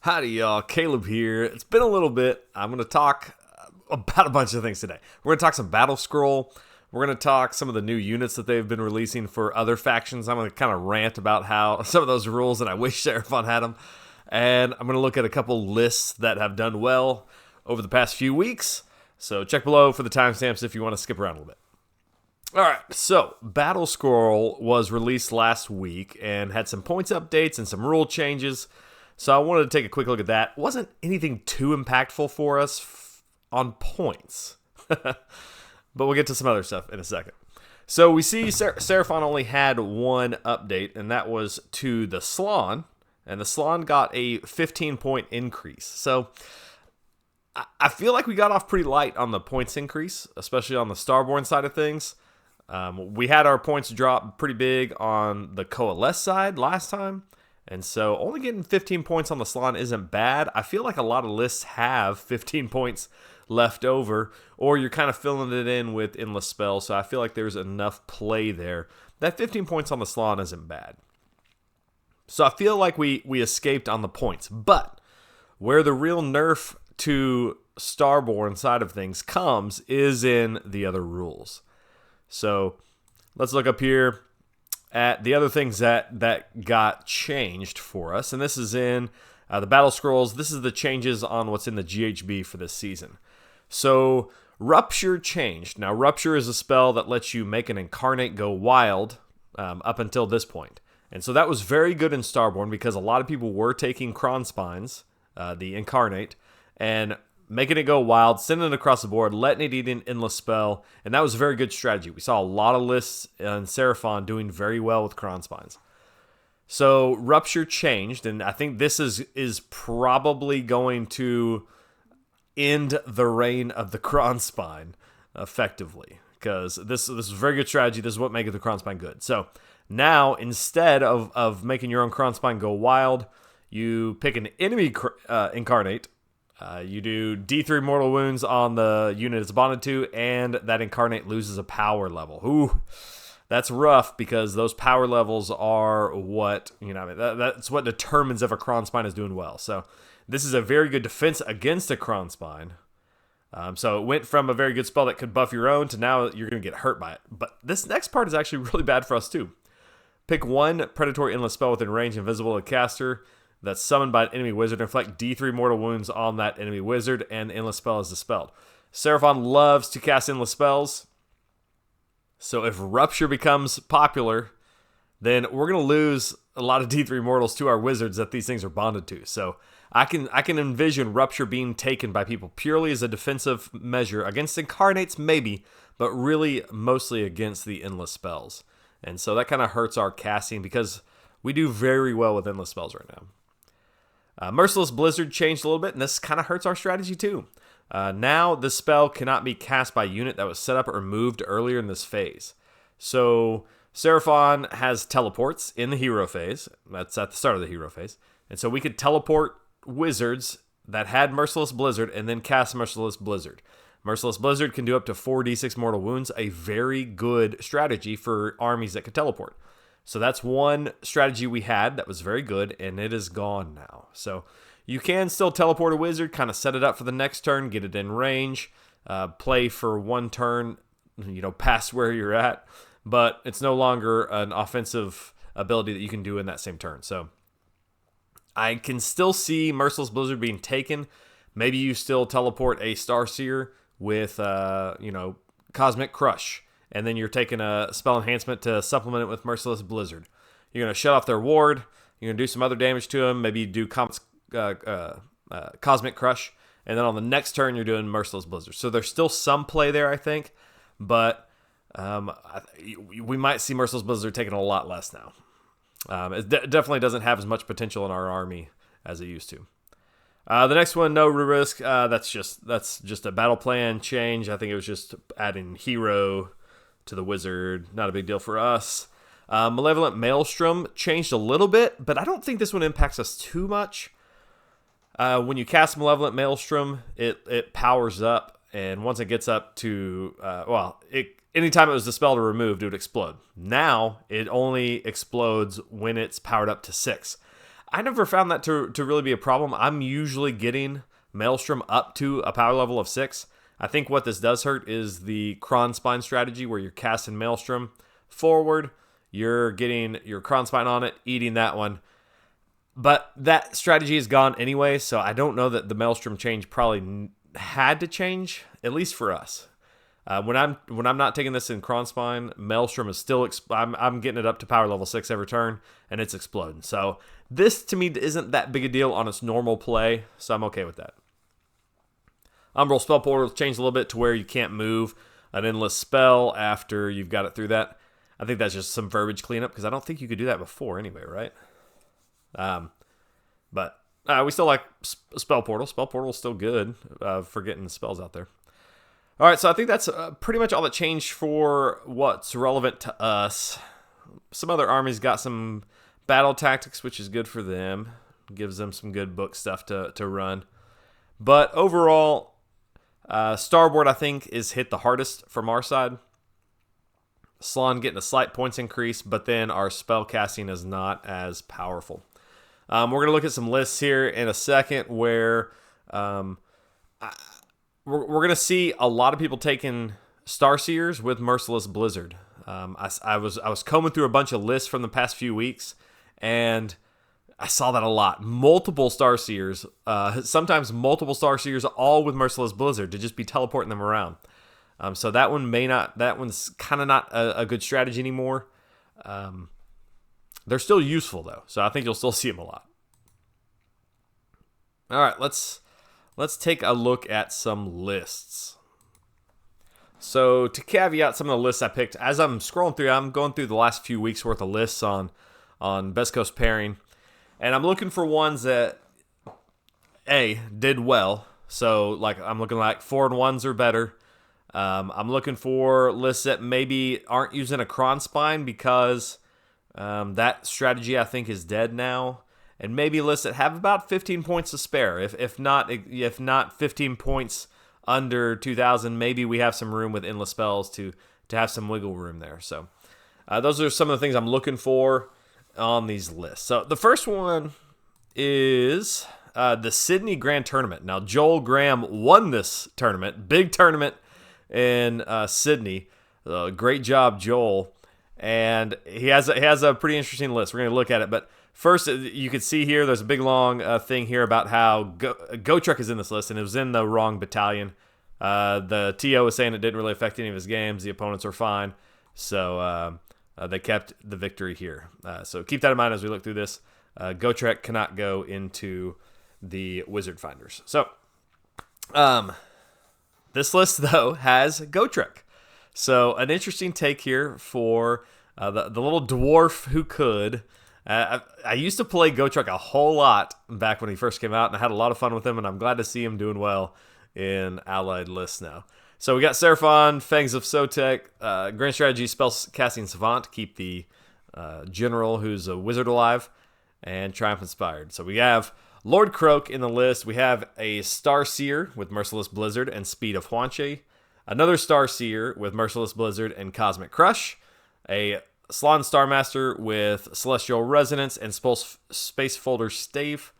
Howdy y'all, Caleb here. It's been a little bit. I'm going to talk about a bunch of things today. We're going to talk some Battlescroll. We're going to talk some of the new units that they've been releasing for other factions. I'm going to kind of rant about how some of those rules, and I wish Seraphon had them. And I'm going to look at a couple lists that have done well over the past few weeks. So check below for the timestamps if you want to skip around a little bit. Alright, so Battlescroll was released last week and had some points updates and some rule changes. So I wanted to take a quick look at that. Wasn't anything too impactful for us on points. But we'll get to some other stuff in a second. So we see Seraphon only had one update, and that was to the Slann. And the Slann got a 15-point increase. So I feel like we got off pretty light on the points increase, especially on the Starborne side of things. We had our points drop pretty big on the Koatl side last time. And so only getting 15 points on the Slann isn't bad. I feel like a lot of lists have 15 points left over, or you're kind of filling it in with endless spells. So I feel like there's enough play there. That 15 points on the Slann isn't bad. So I feel like we escaped on the points. But where the real nerf to Starborne side of things comes is in the other rules. So let's look up here at the other things that got changed for us. And this is in the Battlescrolls. This is the changes on what's in the GHB for this season. So Rupture changed. Now, Rupture is a spell that lets you make an incarnate go wild up until this point. And so that was very good in Starborne because a lot of people were taking Kronspines, the incarnate, and making it go wild, sending it across the board, letting it eat an endless spell, and that was a very good strategy. We saw a lot of lists in Seraphon doing very well with Kronspines. So Rupture changed, and I think this is probably going to end the reign of the Kronspine effectively, because this is a very good strategy. This is what makes the Kronspine good. So now, instead of making your own Kronspine go wild, you pick an enemy incarnate. You do D3 mortal wounds on the unit it's bonded to, and that incarnate loses a power level. Ooh, that's rough because those power levels are what, that's what determines if a Kronspine is doing well. So this is a very good defense against a Kronspine. So it went from a very good spell that could buff your own to now you're going to get hurt by it. But this next part is actually really bad for us too. Pick one predatory endless spell within range invisible to caster that's summoned by an enemy wizard, inflict D3 mortal wounds on that enemy wizard, and the endless spell is dispelled. Seraphon loves to cast endless spells, so if Rupture becomes popular, then we're going to lose a lot of D3 mortals to our wizards that these things are bonded to. So I can envision Rupture being taken by people purely as a defensive measure against incarnates, maybe, but really mostly against the endless spells. And so that kind of hurts our casting because we do very well with endless spells right now. Merciless Blizzard changed a little bit, and this kind of hurts our strategy too. Now, this spell cannot be cast by a unit that was set up or moved earlier in this phase. So, Seraphon has teleports in the hero phase. That's at the start of the hero phase. And so we could teleport wizards that had Merciless Blizzard and then cast Merciless Blizzard. Merciless Blizzard can do up to 4d6 mortal wounds, a very good strategy for armies that could teleport. So that's one strategy we had that was very good, and it is gone now. So you can still teleport a wizard, kind of set it up for the next turn, get it in range, play for one turn, past where you're at, but it's no longer an offensive ability that you can do in that same turn. So I can still see Merciless Blizzard being taken. Maybe you still teleport a Starseer with, Cosmic Crush. And then you're taking a spell enhancement to supplement it with Merciless Blizzard. You're going to shut off their ward. You're going to do some other damage to them. Maybe you do Cosmic Crush. And then on the next turn, you're doing Merciless Blizzard. So there's still some play there, I think. But we might see Merciless Blizzard taking a lot less now. It definitely doesn't have as much potential in our army as it used to. The next one, no risk. That's just a battle plan change. I think it was just adding hero to the wizard. Not a big deal for us. Malevolent Maelstrom changed a little bit, but I don't think this one impacts us too much. When you cast Malevolent Maelstrom, it powers up, and once it gets up to, anytime it was dispelled or removed, it would explode. Now, it only explodes when it's powered up to 6. I never found that to really be a problem. I'm usually getting Maelstrom up to a power level of 6. I think what this does hurt is the Kronspine strategy where you're casting Maelstrom forward, you're getting your Kronspine on it, eating that one. But that strategy is gone anyway, so I don't know that the Maelstrom change probably had to change, at least for us. When I'm not taking this in Kronspine, Maelstrom is still I'm getting it up to power level 6 every turn, and it's exploding. So this to me isn't that big a deal on its normal play, so I'm okay with that. Umbral Spell Portal changed a little bit to where you can't move an endless spell after you've got it through that. I think that's just some verbiage cleanup because I don't think you could do that before anyway, right? But we still like Spell Portal. Spell Portal is still good for getting spells out there. All right, so I think that's pretty much all that changed for what's relevant to us. Some other armies got some battle tactics, which is good for them. Gives them some good book stuff to run. But overall, Starboard, I think, is hit the hardest from our side. Slann getting a slight points increase, but then our spell casting is not as powerful. We're going to look at some lists here in a second where we're going to see a lot of people taking Starseers with Merciless Blizzard. I was combing through a bunch of lists from the past few weeks, and I saw that a lot. Multiple Starseers, sometimes multiple Starseers, all with Merciless Blizzard to just be teleporting them around. So that one's kind of not a good strategy anymore. They're still useful though, so I think you'll still see them a lot. All right, let's take a look at some lists. So to caveat some of the lists I picked, as I'm scrolling through, I'm going through the last few weeks worth of lists on Best Coast pairing, and I'm looking for ones that did well. So like I'm looking like 4-1s or better. I'm looking for lists that maybe aren't using a Kronspine because that strategy I think is dead now, and maybe lists that have about 15 points to spare. If not 15 points under 2,000, maybe we have some room with endless spells to have some wiggle room there. So those are some of the things I'm looking for on these lists. So the first one is the Sydney Grand Tournament. Now Joel Graham won this tournament, big tournament in Sydney. Great job, Joel. And he has a pretty interesting list. We're going to look at it. But first, you can see here, there's a big long thing here about how Gotrek is in this list, and it was in the wrong battalion. The TO was saying it didn't really affect any of his games. The opponents were fine. So they kept the victory here. So keep that in mind as we look through this. Gotrek cannot go into the Wizard Finders. So this list, though, has Gotrek. So an interesting take here for the little dwarf who could. I used to play Gotrek a whole lot back when he first came out, and I had a lot of fun with him, and I'm glad to see him doing well in allied lists now. So we got Seraphon, Fangs of Sotek, Grand Strategy, Spell Casting Savant, keep the general who's a wizard alive, and Triumph Inspired. So we have Lord Krox in the list. We have a Starseer with Merciless Blizzard and Speed of Huanche. Another Starseer with Merciless Blizzard and Cosmic Crush. A Slann Starmaster with Celestial Resonance and Space Folder Stave.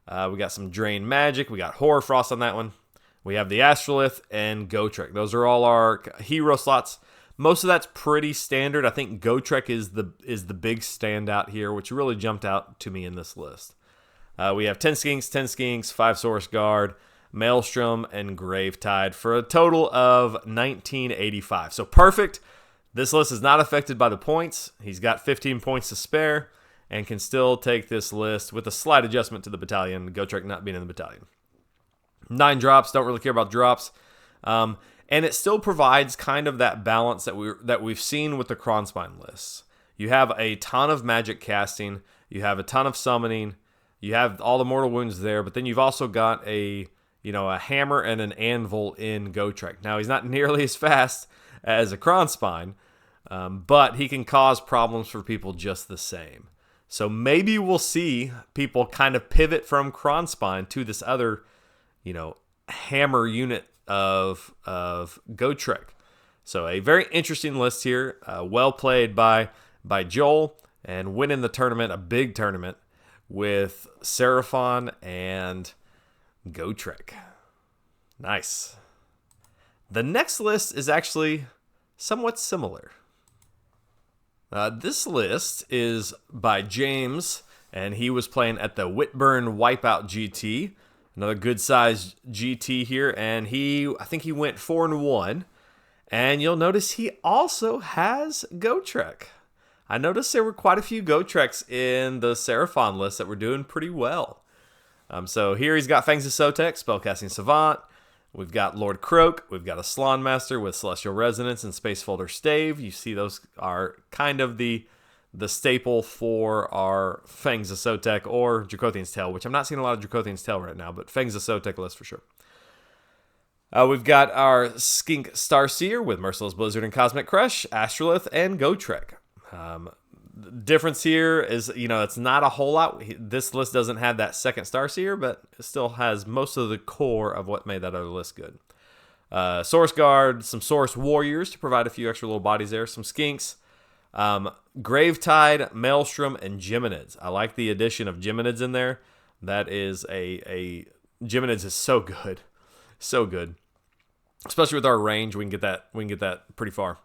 We got some Drain Magic. We got Horror Frost on that one. We have the Astrolith and Gotrek. Those are all our hero slots. Most of that's pretty standard. I think Gotrek is the big standout here, which really jumped out to me in this list. We have 10 Skinks, 5 Source Guard, Maelstrom, and Gravetide for a total of 1985. So perfect. This list is not affected by the points. He's got 15 points to spare and can still take this list with a slight adjustment to the battalion, Gotrek not being in the battalion. 9 drops, don't really care about drops. And it still provides kind of that balance that we've seen with the Kronspine lists. You have a ton of magic casting, you have a ton of summoning, you have all the mortal wounds there, but then you've also got a hammer and an anvil in Gotrek. Now, he's not nearly as fast as a Kronspine, but he can cause problems for people just the same. So maybe we'll see people kind of pivot from Kronspine to this other, hammer unit of Gotrek. So a very interesting list here. Well played by Joel, and winning the tournament, a big tournament, with Seraphon and Gotrek. Nice. The next list is actually somewhat similar. This list is by James, and he was playing at the Whitburn Wipeout GT. Another good-sized GT here, and I think he went 4-1. And you'll notice he also has Gotrek. I noticed there were quite a few Gotreks in the Seraphon list that were doing pretty well. So here he's got Fangs of Sotek, Spellcasting Savant. We've got Lord Krox. We've got a Slann Master with Celestial Resonance and Space Folder Stave. You see those are kind of the staple for our Fangs of Sotek or Dracothian's Tail, which I'm not seeing a lot of Dracothian's Tail right now, but Fangs of Sotek list for sure. We've got our Skink Starseer with Merciless Blizzard and Cosmic Crush, Astrolith, and Gotrek. The difference here is, it's not a whole lot. This list doesn't have that second Starseer, but it still has most of the core of what made that other list good. Source Guard, some Source Warriors to provide a few extra little bodies there, some Skinks, Gravetide, Maelstrom, and Geminids. I like the addition of Geminids in there. That is Geminids is so good. So good. Especially with our range, we can get that pretty far.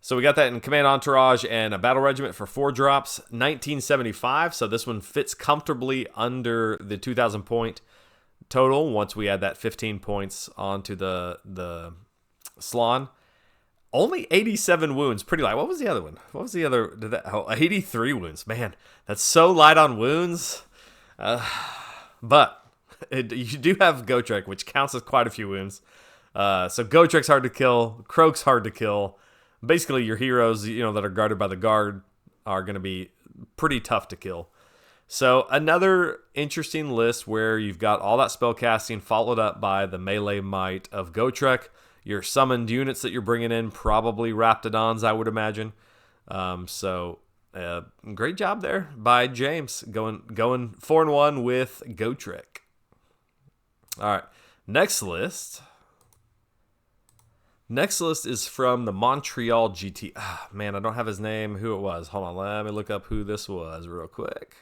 So we got that in Command Entourage and a Battle Regiment for 4 drops, 1975. So this one fits comfortably under the 2,000 point total once we add that 15 points onto the Slann. Only 87 wounds, pretty light. What was the other one? What was the other? 83 wounds. Man, that's so light on wounds. But you do have Gotrek, which counts as quite a few wounds. So Gotrek's hard to kill. Krox hard to kill. Basically, your heroes, that are guarded by the guard are going to be pretty tough to kill. So another interesting list where you've got all that spell casting followed up by the melee might of Gotrek. Your summoned units that you're bringing in, probably Raptidons, I would imagine. Great job there by James, going 4-1 with Gotrek. All right, next list. Next list is from the Montreal GT. Man, I don't have his name, who it was. Hold on, let me look up who this was real quick.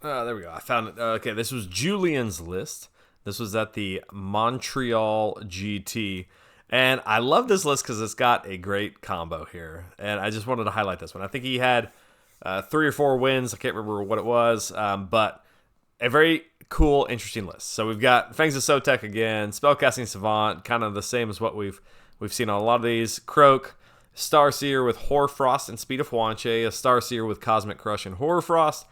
There we go. I found it. Okay, this was Julien's list. This was at the Montreal GT. And I love this list because it's got a great combo here. And I just wanted to highlight this one. I think he had 3 or 4 wins. I can't remember what it was. But a very cool, interesting list. So we've got Fangs of Sotek again, Spellcasting Savant, kind of the same as what we've seen on a lot of these. Krox, Starseer with Hoarfrost and Speed of Huanche, a Starseer with Cosmic Crush and Horrorfrost,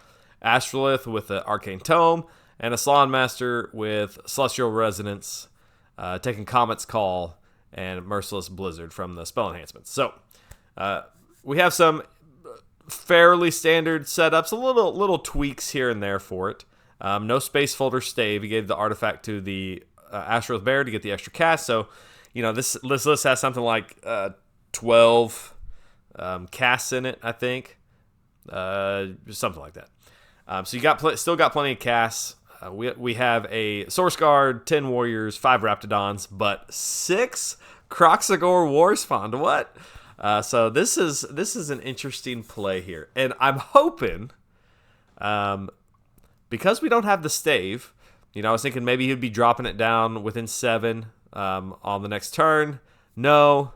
Astrolith with the Arcane Tome, and a Slann Master with Celestial Resonance, taking Comet's Call, and Merciless Blizzard from the spell enhancements. So we have some fairly standard setups, a little tweaks here and there for it. No Space Folder Stave. He gave the artifact to the Astrolith Bear to get the extra cast. So, this list has something like 12 casts in it, I think. Something like that. So you still got plenty of casts. We have a Source Guard, 10 Warriors, 5 Raptidons, but 6 Kroxagore Warspawn. What? So this is an interesting play here. And I'm hoping... because we don't have the stave, I was thinking maybe he'd be dropping it down within 7 on the next turn. No.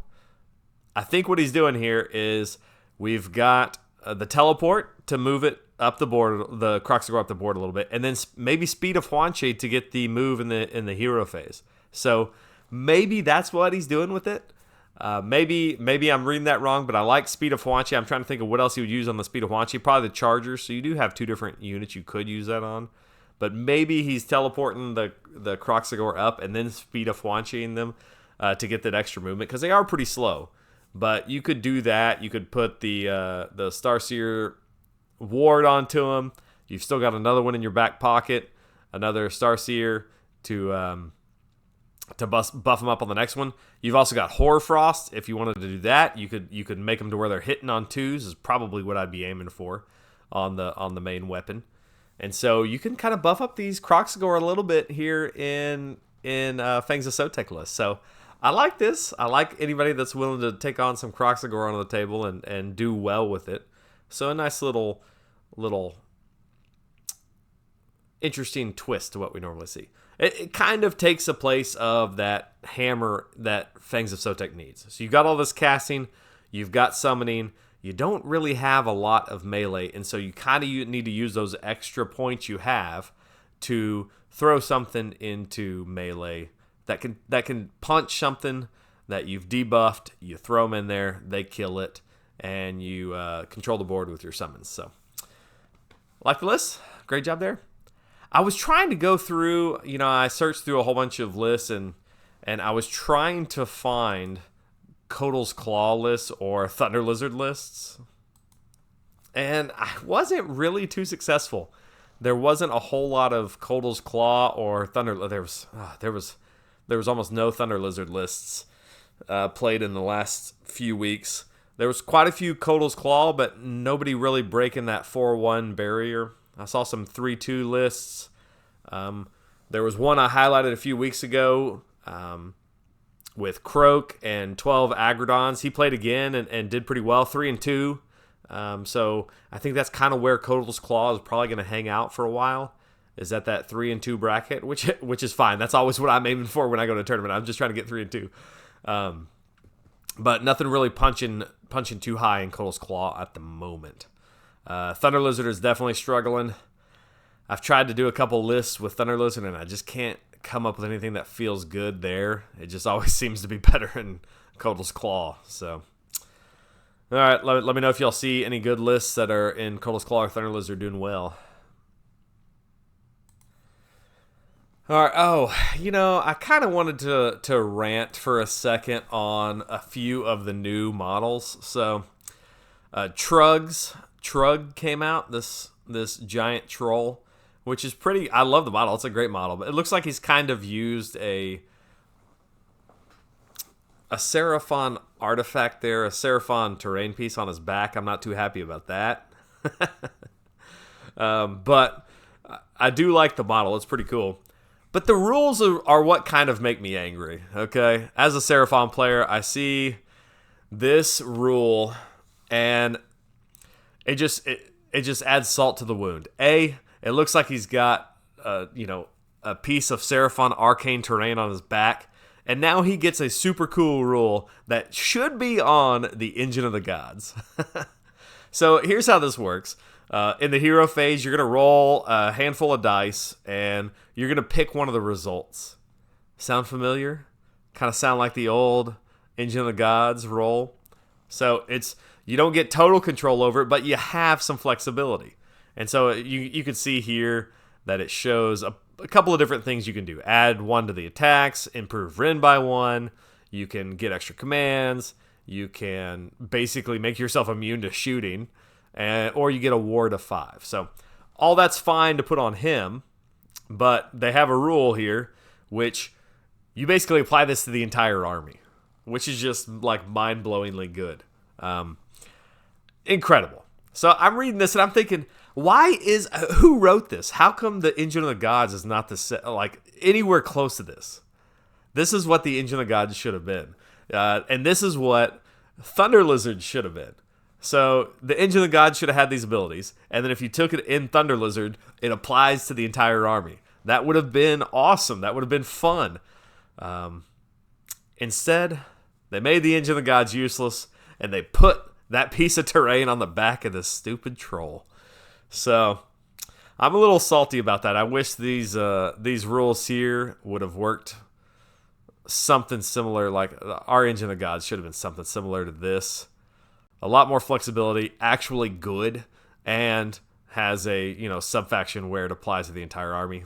I think what he's doing here is we've got the teleport to move it up the board, the Kroxagore up the board a little bit, and then maybe Speed of Huanche to get the move in the hero phase. So maybe that's what he's doing with it. Maybe I'm reading that wrong, but I like Speed of Huanche. I'm trying to think of what else he would use on the Speed of Huanche. Probably the Charger, so you do have 2 different units you could use that on. But maybe he's teleporting the Kroxagore up and then Speed of Huancheing them to get that extra movement, because they are pretty slow. But you could do that. You could put the Starseer ward onto him. You've still got another one in your back pocket, another Starseer to buff them up on the next one. You've also got Horrorfrost. If you wanted to do that, you could make them to where they're hitting on 2s. Is probably what I'd be aiming for on the main weapon. And so you can kind of buff up these Kroxagore a little bit here in Fangs of Sotek list. So I like this. I like anybody that's willing to take on some Kroxagore on the table and do well with it. So a nice little interesting twist to what we normally see. It kind of takes the place of that hammer that Fangs of Sotek needs. So you've got all this casting, you've got summoning, you don't really have a lot of melee, and so you kind of need to use those extra points you have to throw something into melee that can punch something that you've debuffed. You throw them in there, they kill it, and you control the board with your summons. So, like the list, great job there. I was trying to go through, I searched through a whole bunch of lists, and I was trying to find Koatl's Claw lists or Thunderlizard lists, and I wasn't really too successful. There wasn't a whole lot of Koatl's Claw or Thunder. There was almost no Thunderlizard lists played in the last few weeks. There was quite a few Koatl's Claw, but nobody really breaking that 4-1 barrier. I saw some 3-2 lists. There was one I highlighted a few weeks ago with Krox and 12 Agrodons. He played again and did pretty well, 3-2. So I think that's kind of where Koatl's Claw is probably going to hang out for a while, is at that 3-2 bracket, which is fine. That's always what I'm aiming for when I go to a tournament. I'm just trying to get 3-2. But nothing really punching too high in Koatl's Claw at the moment. Thunderlizard is definitely struggling. I've tried to do a couple lists with Thunderlizard, and I just can't come up with anything that feels good there. It just always seems to be better in Koatl's Claw. So, all right, let me know if y'all see any good lists that are in Koatl's Claw or Thunderlizard doing well. All right. Oh, I kind of wanted to rant for a second on a few of the new models. So, Trugg came out, this giant troll, which is pretty. I love the model. It's a great model, but it looks like he's kind of used a Seraphon artifact there, a Seraphon terrain piece on his back. I'm not too happy about that. But I do like the model. It's pretty cool. But the rules are what kind of make me angry, okay? As a Seraphon player, I see this rule, and it just adds salt to the wound. It looks like he's got, a piece of Seraphon arcane terrain on his back, and now he gets a super cool rule that should be on the Engine of the Gods. So here's how this works. In the hero phase, you're going to roll a handful of dice, and you're going to pick one of the results. Sound familiar? Kind of sound like the old Engine of the Gods roll. So you don't get total control over it, but you have some flexibility. And so you can see here that it shows a couple of different things you can do. Add 1 to the attacks, improve Rin by 1. You can get extra commands. You can basically make yourself immune to shooting. Or you get a ward of 5. So all that's fine to put on him, but they have a rule here, which you basically apply this to the entire army, which is just like mind-blowingly good. Incredible. So I'm reading this and I'm thinking, who wrote this? How come the Engine of the Gods is not anywhere close to this? This is what the Engine of the Gods should have been. And this is what Thunderlizard should have been. So the Engine of the Gods should have had these abilities, and then if you took it in Thunderlizard, it applies to the entire army. That would have been awesome. That would have been fun. Instead, they made the Engine of the Gods useless, and they put that piece of terrain on the back of this stupid troll. So I'm a little salty about that. I wish these rules here would have worked something similar. Like our Engine of the Gods should have been something similar to this. A lot more flexibility, actually good, and has a sub-faction where it applies to the entire army.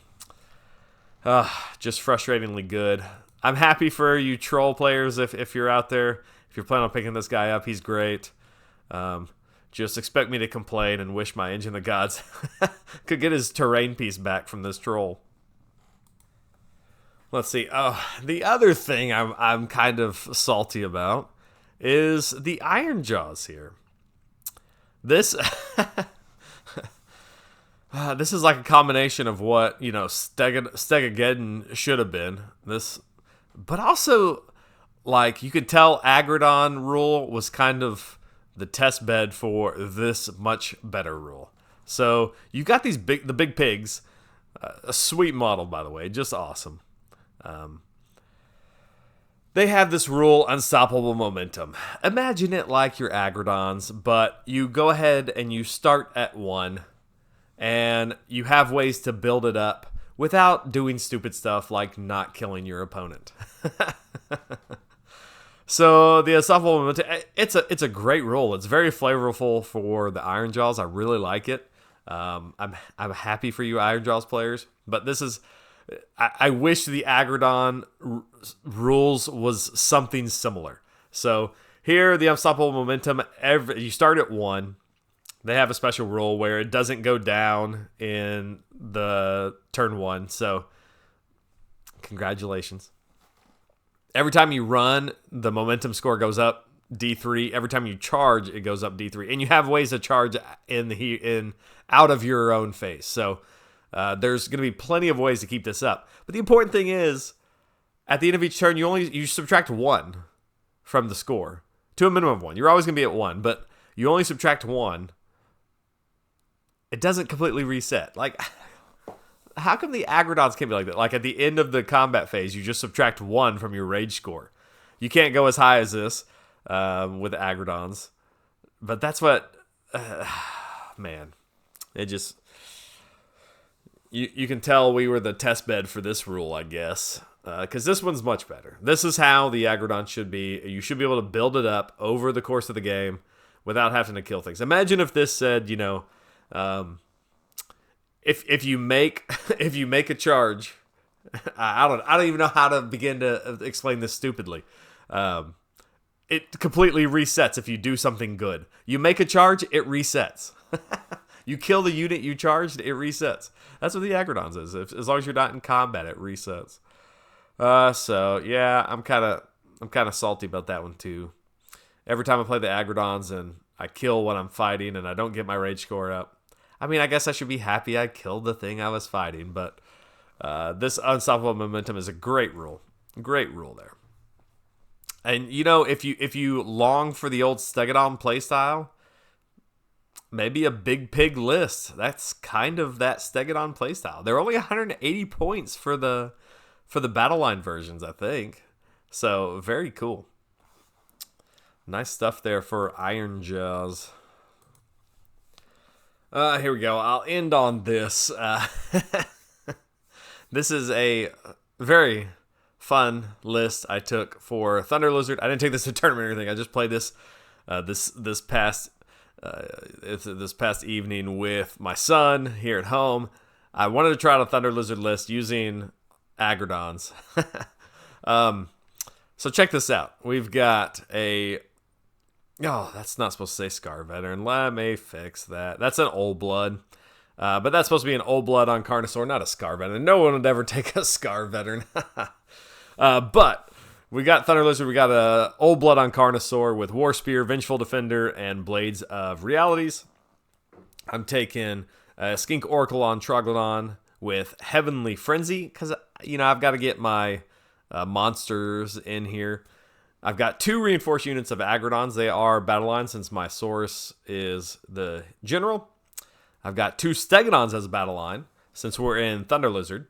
Just frustratingly good. I'm happy for you troll players if you're out there. If you're planning on picking this guy up, he's great. Just expect me to complain and wish my Engine of the Gods could get his terrain piece back from this troll. Let's see. Oh, the other thing I'm kind of salty about is the Iron Jaws here. This this is like a combination of what Stegageddon should have been. But also like you could tell Agrodon rule was kind of the test bed for this much better rule. So you got the big pigs. A sweet model, by the way, just awesome. They have this rule, Unstoppable Momentum. Imagine it like your Agrodons, but you go ahead and you start at 1, and you have ways to build it up without doing stupid stuff like not killing your opponent. So the Unstoppable Momentum, it's a great rule. It's very flavorful for the Iron Jaws. I really like it. I'm happy for you Iron Jaws players, but this is... I wish the Agrodon rules was something similar. So here, the Unstoppable Momentum, you start at 1. They have a special rule where it doesn't go down in the turn 1. So congratulations. Every time you run, the momentum score goes up D3. Every time you charge, it goes up D3. And you have ways to charge out of your own phase. So there's going to be plenty of ways to keep this up. But the important thing is, at the end of each turn, you subtract 1 from the score to a minimum of 1. You're always going to be at 1, but you only subtract 1. It doesn't completely reset. Like, how come the Agrodons can't be like that? Like, at the end of the combat phase, you just subtract 1 from your rage score. You can't go as high as this with the Agrodons. But that's what... man. It just... You can tell we were the test bed for this rule, I guess. Because this one's much better. This is how the Agrodon should be. You should be able to build it up over the course of the game without having to kill things. Imagine if this said, if you make a charge, I don't even know how to begin to explain this stupidly. It completely resets if you do something good. You make a charge, it resets. You kill the unit you charged, it resets. That's what the Agrodons is. As long as you're not in combat, it resets. So yeah, I'm kind of salty about that one too. Every time I play the Agrodons and I kill what I'm fighting and I don't get my rage score up, I mean, I guess I should be happy I killed the thing I was fighting. But this Unstoppable Momentum is a great rule. Great rule there. And if you long for the old Stegodon playstyle, maybe a big pig list. That's kind of that Stegodon playstyle. They're only 180 points for the battle line versions, I think. So very cool. Nice stuff there for Iron Jaws. Here we go. I'll end on this. This is a very fun list I took for Thunderlizard. I didn't take this to a tournament or anything. I just played this this past evening with my son here at home. I wanted to try out a Thunderlizard list using Agrodons. So check this out. We've got a... Oh, that's not supposed to say Scar Veteran. Let me fix that. That's an Old Blood. But that's supposed to be an Old Blood on Carnosaur, not a Scar Veteran. No one would ever take a Scar Veteran. But we got Thunderlizard. We got a Old Blood on Carnosaur with War Spear, Vengeful Defender, and Blades of Realities. I'm taking Skink Oracle on Troglodon with Heavenly Frenzy, because, I've got to get my monsters in here. I've got 2 reinforced units of Agrodons. They are battle line since my source is the general. I've got 2 Stegodons as a battle line since we're in Thunderlizard.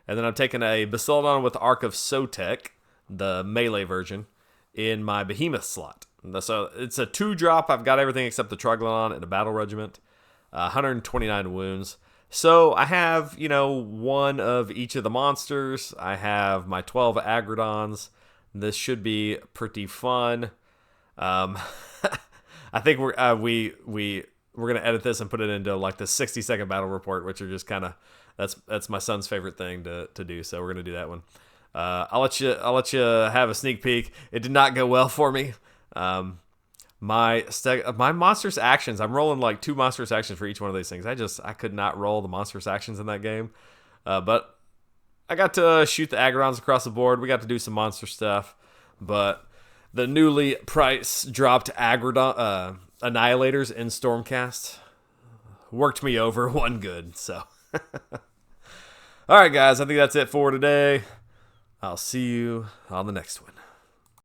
And then I'm taking a Bastiladon with Arc of Sotek, the melee version, in my Behemoth slot. So it's a 2-drop. I've got everything except the Troglodon and a Battle Regiment. 129 wounds. So I have, one of each of the monsters. I have my 12 Agrodons. This should be pretty fun. I think we're gonna edit this and put it into like the 60-second battle report, which are just kind of that's my son's favorite thing to do. So we're gonna do that one. I'll let you have a sneak peek. It did not go well for me. My monstrous actions. I'm rolling like 2 monstrous actions for each one of these things. I could not roll the monstrous actions in that game, but I got to shoot the Agrodons across the board. We got to do some monster stuff, but the newly price dropped Agrodon Annihilators in Stormcast worked me over one good. So, all right, guys, I think that's it for today. I'll see you on the next one.